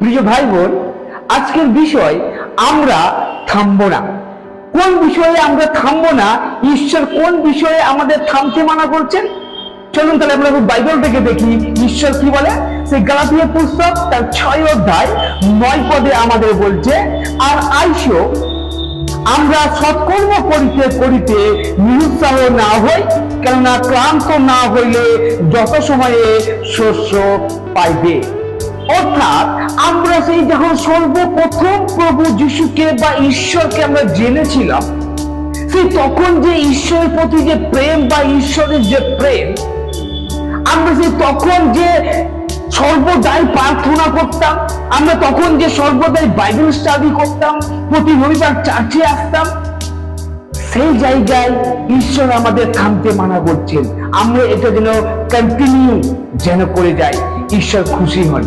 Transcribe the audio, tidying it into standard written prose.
প্রিয় ভাই বোন, আজকের বিষয় আমরা থামবো না। কোন বিষয়ে আমরা থামবো না? ঈশ্বর কোন বিষয়ে আমাদের থামতে মানা করছেন? চলুন তাহলে আমরা বাইবেল থেকে দেখি ঈশ্বর কি বলে। সেই গালাতিয়া পুস্তক তার 6 অধ্যায় 9 পদে আমাদের বলছে, আর আইসো আমরা সৎকর্ম করিতে করিতে নিরুৎসাহ না হই, কেননা ক্লান্ত না হইলে যত সময়ে শস্য পাইবে। অর্থাৎ আমরা সেই যখন সর্বপ্রথম প্রভু যিশুকে বা ঈশ্বরকে আমরা জেনেছিলাম, সেই তখন যে ঈশ্বরের প্রতি যে প্রেম বা ঈশ্বরের যে প্রেম, আমরা সেই তখন যে সর্বদাই প্রার্থনা করতাম, আমরা তখন যে সর্বদাই বাইবেল স্টাডি করতাম, প্রতি রবিবার চার্চে আসতাম, সেই জায়গায় ঈশ্বর আমাদের থামতে মানা করছেন। আমরা এটা যেন কন্টিনিউ যেন করে যাই, ঈশ্বর খুশি হন।